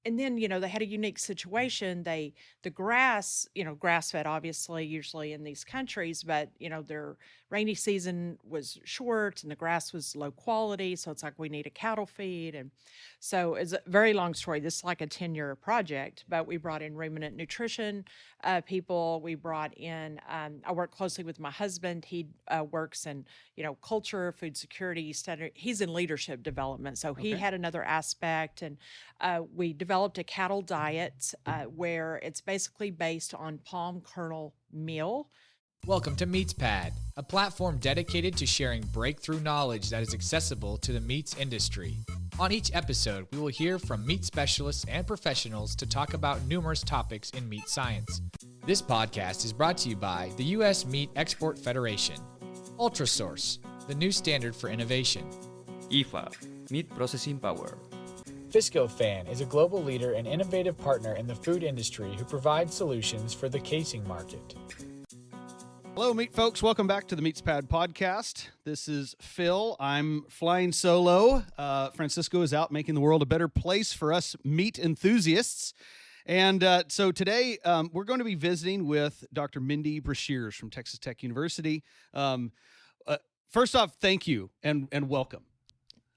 and then, they had a unique situation. The grass, grass fed, obviously, usually in these countries, but, their rainy season was short and the grass was low quality. So it's like we need a cattle feed. And so it's a very long story. This is like a 10-year project, but we brought in ruminant nutrition people. We brought in, I work closely with my husband. He works in, culture, food security. He's in leadership development. So he Okay. had another aspect. And we developed a cattle diet where it's basically based on palm kernel meal. Welcome to MeatsPad, a platform dedicated to sharing breakthrough knowledge that is accessible to the meats industry. On each episode, we will hear from meat specialists and professionals to talk about numerous topics in meat science. This podcast is brought to you by the U.S. Meat Export Federation, UltraSource, the new standard for innovation, IFA, Meat Processing Power. Viscofan is a global leader and innovative partner in the food industry who provides solutions for the casing market. Hello, meat folks. Welcome back to the MeatsPad podcast. This is Phil. I'm flying solo. Francisco is out making the world a better place for us meat enthusiasts. And so today we're going to be visiting with Dr. Mindy Brashears from Texas Tech University. First off, thank you and welcome.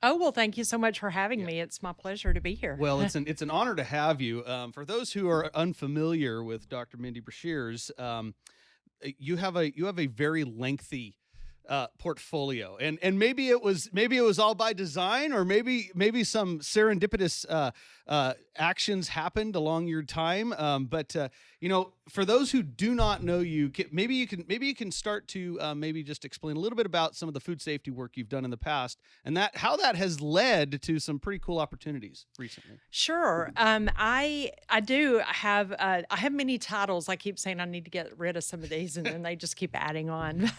Oh, well, thank you so much for having me. It's my pleasure to be here. Well, it's an honor to have you. For those who are unfamiliar with Dr. Mindy Brashears, you have a very lengthy portfolio, and maybe it was all by design, or maybe some serendipitous actions happened along your time. But for those who do not know you, maybe you can start to maybe just explain a little bit about some of the food safety work you've done in the past, and how that has led to some pretty cool opportunities recently. Sure. I do have I have many titles. I keep saying I need to get rid of some of these, and then they just keep adding on.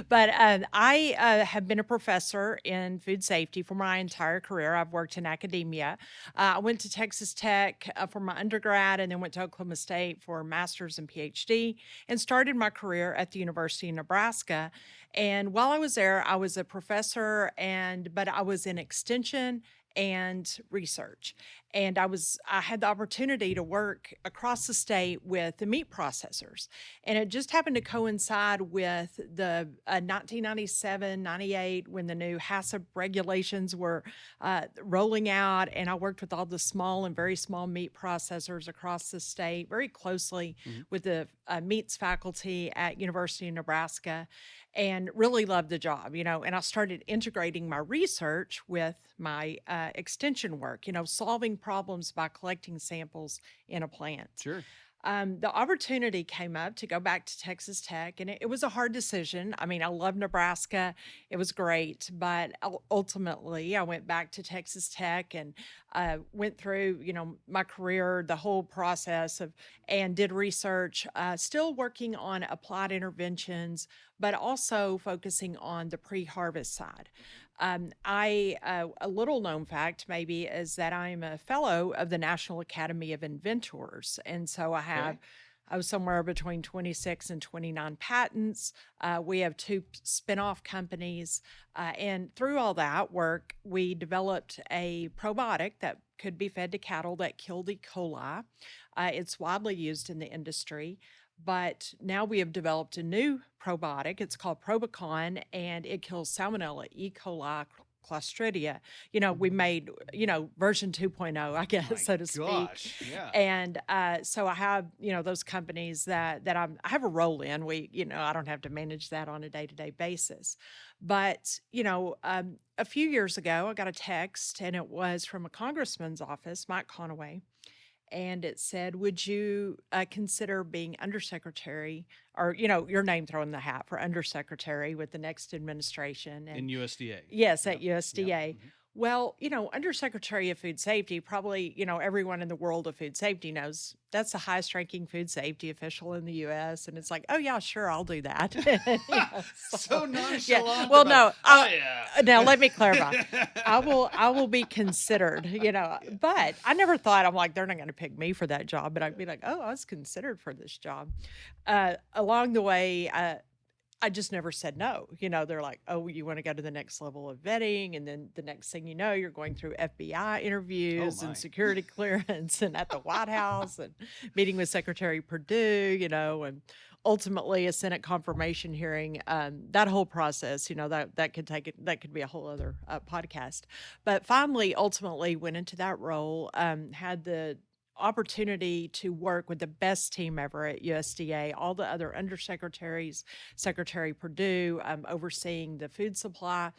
But I have been a professor in food safety for my entire career. I've worked in academia. I went to Texas Tech for my undergrad, and then went to Oklahoma State for a master's and Ph.D. and started my career at the University of Nebraska. And while I was there, I was a professor, but I was in extension and research. And I had the opportunity to work across the state with the meat processors. And it just happened to coincide with the 1997, 98, when the new HACCP regulations were rolling out. And I worked with all the small and very small meat processors across the state very closely with the meats faculty at University of Nebraska, and really loved the job, and I started integrating my research with my extension work, solving problems by collecting samples in a plant. Sure. The opportunity came up to go back to Texas Tech, and it was a hard decision. I mean, I love Nebraska. It was great, but ultimately I went back to Texas Tech and went through, my career, the whole process and did research, still working on applied interventions, but also focusing on the pre-harvest side. A little known fact maybe is that I'm a fellow of the National Academy of Inventors. And so I was somewhere between 26 and 29 patents. We have two spinoff companies. And through all that work, we developed a probiotic that could be fed to cattle that killed E. coli. It's widely used in the industry. But now we have developed a new probiotic. It's called Probicon, and it kills Salmonella, E. coli, Clostridia. We made, version 2.0, I guess, My so to speak. gosh, yeah. And so I have, those companies that I have a role in. I don't have to manage that on a day-to-day basis. But, a few years ago, I got a text, and it was from a congressman's office, Mike Conaway. And it said, would you consider being undersecretary, or, your name thrown in the hat for undersecretary with the next administration? In USDA. Yes, Yep. at USDA. Yep. Well, Undersecretary of Food Safety, probably, everyone in the world of food safety knows that's the highest ranking food safety official in the U.S. And it's like, oh, yeah, sure, I'll do that. So nonchalant. Yeah. Well, no, yeah. now let me clarify. I will be considered, but I never thought, I'm like, they're not going to pick me for that job, but I'd be like, oh, I was considered for this job. Along the way, I just never said no. You know, they're like, oh, you want to go to the next level of vetting. And then the next thing you know, you're going through FBI Oh interviews my. and security clearance and at the White House and meeting with Secretary Perdue, you know, and ultimately a Senate confirmation hearing. That whole process, you know, that could take it, that could be a whole other podcast. But finally, ultimately went into that role, had the opportunity to work with the best team ever at USDA, all the other undersecretaries, Secretary Perdue, overseeing the food supply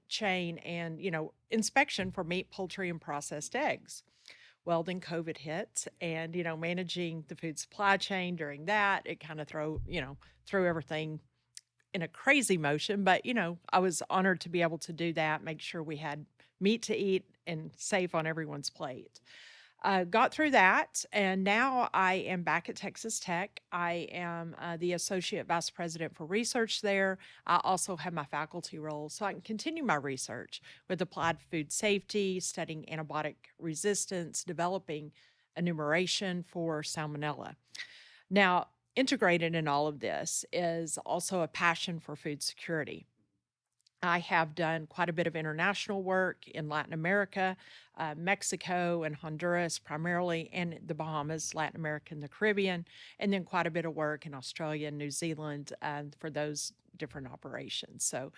chain and, you know, inspection for meat, poultry, and processed eggs. Well, then COVID hit, and, you know, managing the food supply chain during that, it kind of threw everything in a crazy motion. But, you know, I was honored to be able to do that, make sure we had meat to eat and safe on everyone's plate. Got through that, and now I am back at Texas Tech. I am the Associate Vice President for Research there. I also have my faculty role, so I can continue my research with applied food safety, studying antibiotic resistance, developing enumeration for salmonella. Now, integrated in all of this is also a passion for food security. I have done quite a bit of international work in Latin America, Mexico and Honduras primarily, and the Bahamas, Latin America, and the Caribbean, and then quite a bit of work in Australia and New Zealand for those different operations. So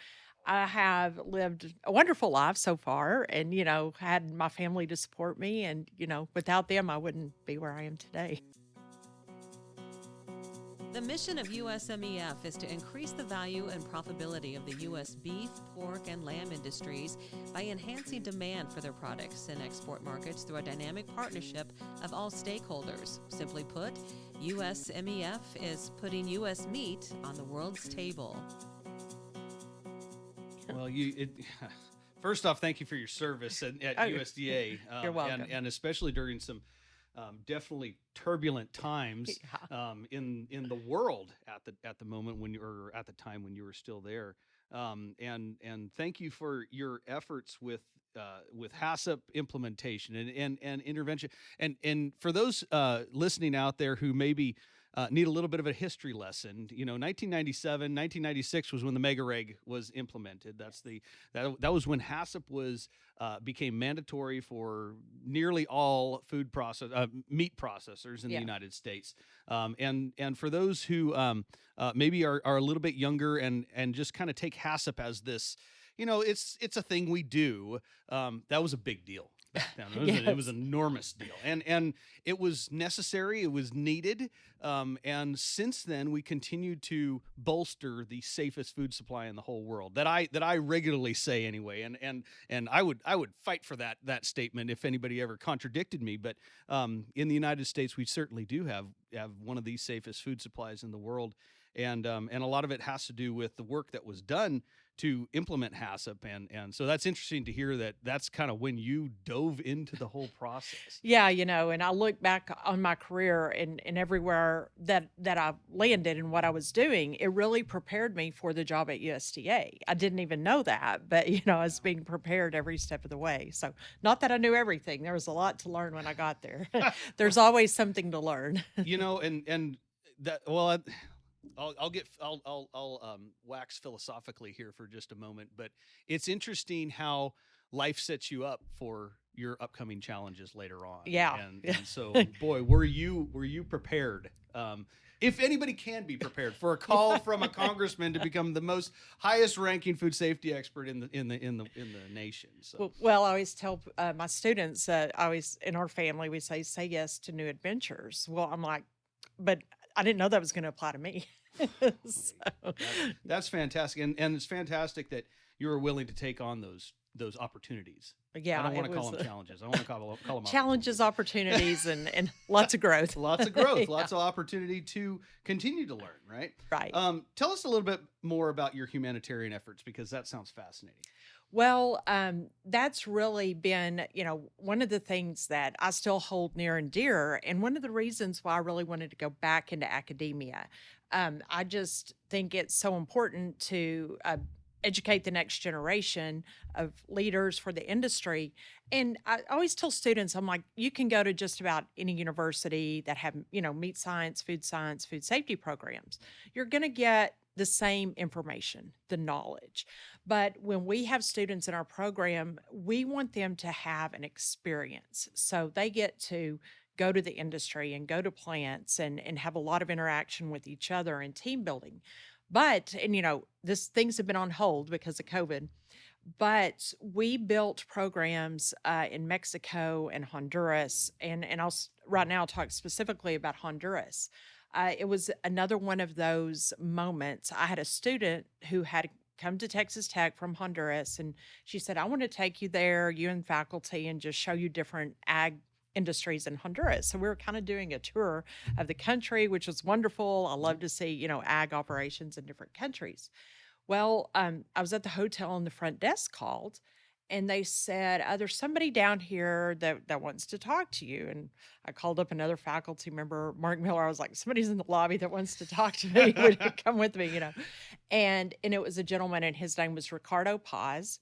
I have lived a wonderful life so far and, you know, had my family to support me. And, you know, without them, I wouldn't be where I am today. The mission of USMEF is to increase the value and profitability of the U.S. beef, pork, and lamb industries by enhancing demand for their products in export markets through a dynamic partnership of all stakeholders. Simply put, USMEF is putting U.S. meat on the world's table. Well, first off, thank you for your service at USDA. You're welcome. And especially during some definitely turbulent times in the world at the moment when at the time when you were still there. And thank you for your efforts with HACCP implementation and intervention. And for those listening out there who maybe need a little bit of a history lesson, you know, 1997, 1996 was when the mega reg was implemented. That was when HACCP was became mandatory for nearly all meat processors in the United States. And for those who maybe are a little bit younger and just kind of take HACCP as this, you know, it's a thing we do. That was a big deal back then. It was an enormous deal, and it was necessary. It was needed. And since then, we continued to bolster the safest food supply in the whole world. That I regularly say anyway. And I would fight for that statement if anybody ever contradicted me. But in the United States, we certainly do have one of the safest food supplies in the world. And a lot of it has to do with the work that was done to implement HACCP. And so that's interesting to hear that's kind of when you dove into the whole process. Yeah, you know, and I look back on my career and everywhere that I landed and what I was doing, it really prepared me for the job at USDA. I didn't even know that, but, you know, I was being prepared every step of the way. So not that I knew everything. There was a lot to learn when I got there. There's always something to learn. You know, and that, well, I'll wax philosophically here for just a moment, but it's interesting how life sets you up for your upcoming challenges later on. Yeah. And so, boy, were you prepared? If anybody can be prepared for a call from a congressman to become the most highest ranking food safety expert in the nation. So. Well, I always tell my students, in our family, we say yes to new adventures. Well, I'm like, but I didn't know that was going to apply to me. That's fantastic. And it's fantastic that you were willing to take on those opportunities. Yeah, I don't want to call them challenges. I want to call them challenges, opportunities, and lots of growth. Lots of growth, lots of opportunity to continue to learn, right? Right. Tell us a little bit more about your humanitarian efforts, because that sounds fascinating. Well, that's really been, you know, one of the things that I still hold near and dear, and one of the reasons why I really wanted to go back into academia. I just think it's so important to educate the next generation of leaders for the industry. And I always tell students, I'm like, you can go to just about any university that have, you know, meat science, food safety programs. You're going to get the same information, the knowledge. But when we have students in our program, we want them to have an experience. So they get to go to the industry and go to plants and have a lot of interaction with each other and team building. But, and this things have been on hold because of COVID, but we built programs in Mexico and Honduras, and right now I'll talk specifically about Honduras. It was another one of those moments. I had a student who had come to Texas Tech from Honduras, and she said, "I want to take you there, you and faculty, and just show you different ag industries in Honduras." So we were kind of doing a tour of the country, which was wonderful. I love to see, ag operations in different countries. Well, I was at the hotel and the front desk called and they said, there's somebody down here that wants to talk to you. And I called up another faculty member, Mark Miller. I was like, somebody's in the lobby that wants to talk to me. Would you come with me, And it was a gentleman and his name was Ricardo Paz.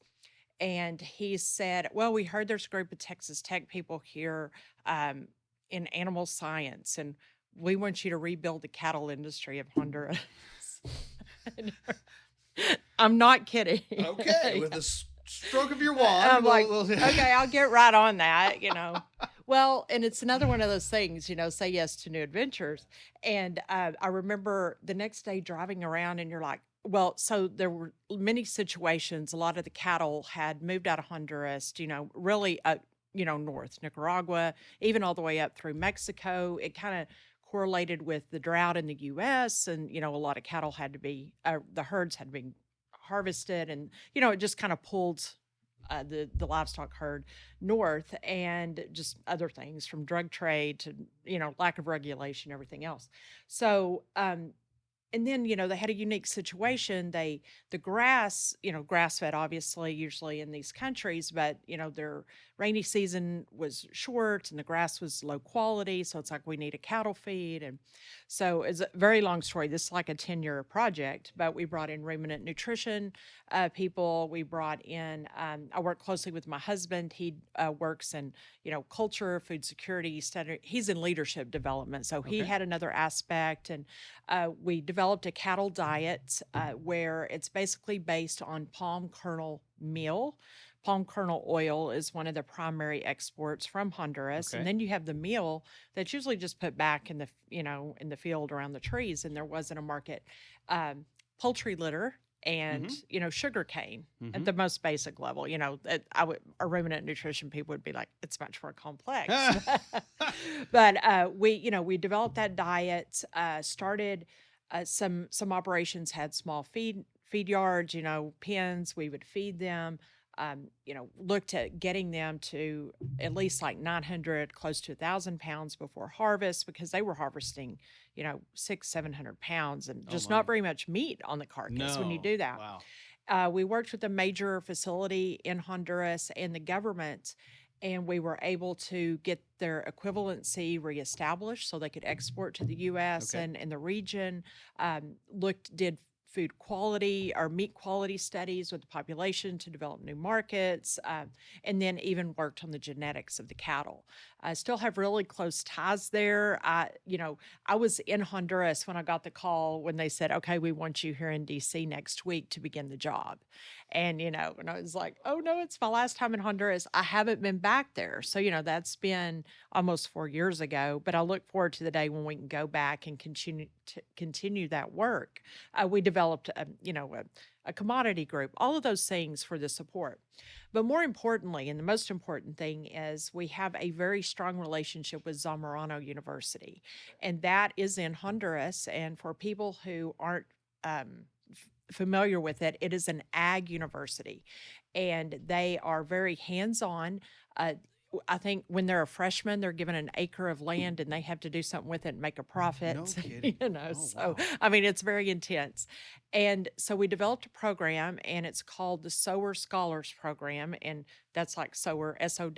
And he said, well, we heard there's a group of Texas Tech people here in animal science, and we want you to rebuild the cattle industry of Honduras. I'm not kidding. Okay, with a stroke of your wand. I'm like, okay, I'll get right on that, Well, and it's another one of those things, say yes to new adventures. And I remember the next day driving around and you're like, well, so there were many situations. A lot of the cattle had moved out of Honduras, really, north, Nicaragua, even all the way up through Mexico. It kind of correlated with the drought in the U.S. and, a lot of cattle had to be, the herds had been harvested and, it just kind of pulled the livestock herd north and just other things from drug trade to, lack of regulation, everything else. So, and then, they had a unique situation. The grass, grass fed, obviously, usually in these countries, but, their rainy season was short and the grass was low quality. So it's like, we need a cattle feed. And so it's a very long story. This is like a 10-year project, but we brought in ruminant nutrition people. We brought in, I work closely with my husband. He works in, culture, food security. He's in leadership development. So he had another aspect. And we developed a cattle diet where it's basically based on palm kernel meal. Palm kernel oil is one of the primary exports from Honduras. And then you have the meal that's usually just put back in the, in the field around the trees. And there wasn't a market. Poultry litter and, sugar cane at the most basic level. A ruminant nutrition people would be like, it's much more complex. But we developed that diet, started some operations had small feed yards, pens, we would feed them. Looked at getting them to at least like 900, close to 1,000 pounds before harvest because they were harvesting, 600-700 pounds and just not very much meat on the carcass when you do that. Wow. We worked with a major facility in Honduras and the government, and we were able to get their equivalency reestablished so they could export to the U.S. and the region. Did food quality or meat quality studies with the population to develop new markets, and then even worked on the genetics of the cattle. I still have really close ties there. I was in Honduras when I got the call when they said, okay, we want you here in DC next week to begin the job. And, and I was like, oh no, it's my last time in Honduras. I haven't been back there. So, that's been almost 4 years ago, but I look forward to the day when we can go back and continue that work. We developed, a commodity group, all of those things for the support. But more importantly, and the most important thing is we have a very strong relationship with Zamorano University, and that is in Honduras. And for people who aren't familiar with it, it is an ag university, and they are very hands-on. I think when they're a freshman, they're given an acre of land and they have to do something with it and make a profit. No kidding. Wow. I mean, it's very intense. And so we developed a program, and it's called the Sower Scholars Program. And that's like sower, SOWER,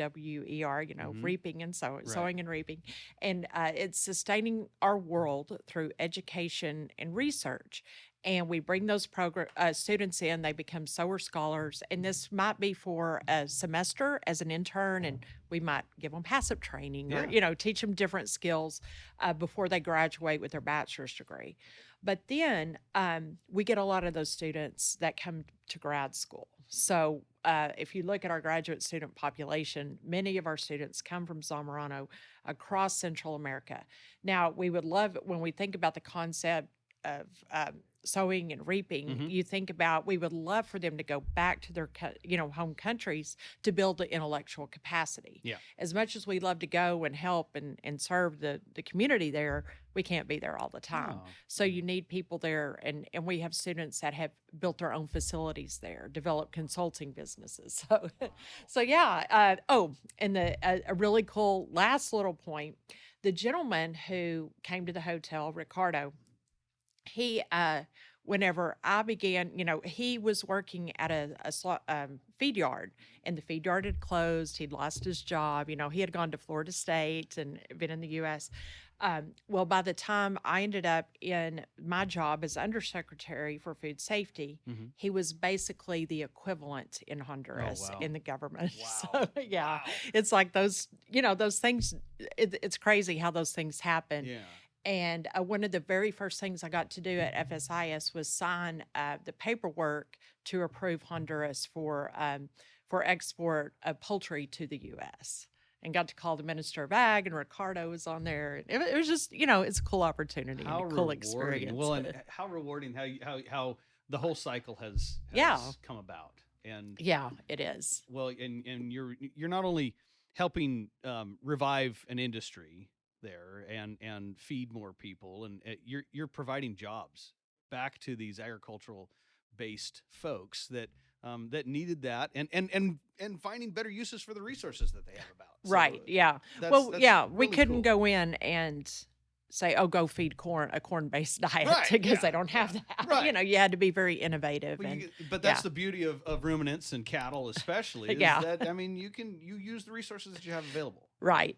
reaping and sowing and reaping. And it's sustaining our world through education and research. and we bring those students in. They become SOAR scholars, and this might be for a semester as an intern, and we might give them passive training or teach them different skills before they graduate with their bachelor's degree. But then we get a lot of those students that come to grad school. So if you look at our graduate student population, many of our students come from Zamorano across Central America. Now, we would love, when we think about the concept of sowing and reaping, you think about, we would love for them to go back to their home countries to build the intellectual capacity. Yeah. As much as we love to go and help and serve the community there, we can't be there all the time. Oh. So you need people there, and we have students that have built their own facilities there, developed consulting businesses. So yeah. And a really cool last little point, the gentleman who came to the hotel, Ricardo, he whenever I began, he was working at a feed yard, and the feed yard had closed. He'd lost his job. He had gone to Florida State and been in the U.S. Well, by the time I ended up in my job as Undersecretary for Food Safety, he was basically the equivalent in Honduras in the government. Wow. So, yeah, Wow. it's like those things, it's crazy how those things happen. Yeah. And one of the very first things I got to do at FSIS was sign the paperwork to approve Honduras for export of poultry to the U.S. And got to call the Minister of Ag, and Ricardo was on there. It was just, it's a cool opportunity and a cool rewarding. experience. Well, and how rewarding how the whole cycle has come about. And yeah, it is. Well, and you're not only helping revive an industry there and feed more people, and you're providing jobs back to these agricultural based folks that needed that, and finding better uses for the resources that they have about. So Right. Yeah. that's We really couldn't cool. go in and say, "Oh, go feed a corn-based diet," Right, because yeah, they don't have that. right. You had to be very innovative. Well, and but that's the beauty of ruminants and cattle, especially. Is Yeah. that, I mean, you use the resources that you have available. Right.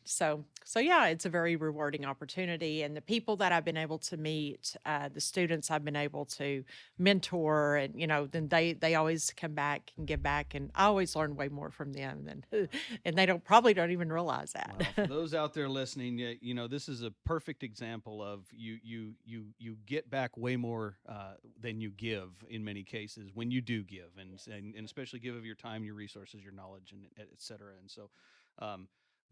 So yeah, it's a very rewarding opportunity, and the people that I've been able to meet, the students I've been able to mentor, and then they always come back and give back, and I always learn way more from them than, and they probably don't even realize that. Well, for those out there listening, this is a perfect example of you get back way more than you give in many cases when you do give, and especially give of your time, your resources, your knowledge, and et cetera. And so,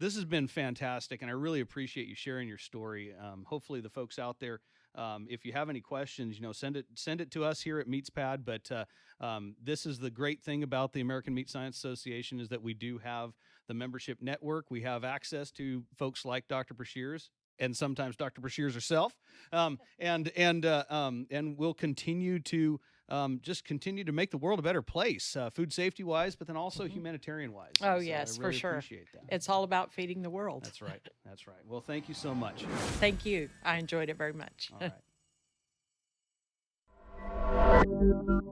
this has been fantastic, and I really appreciate you sharing your story. Hopefully, the folks out there, if you have any questions, send it to us here at MeatsPad. But this is the great thing about the American Meat Science Association, is that we do have the membership network. We have access to folks like Dr. Brashears, and sometimes Dr. Brashears herself, and we'll continue to just continue to make the world a better place, food safety wise, but then also humanitarian wise. Oh, So yes, I really for sure. Appreciate that. It's all about feeding the world. That's right. That's right. Well, thank you so much. Thank you. I enjoyed it very much. All right.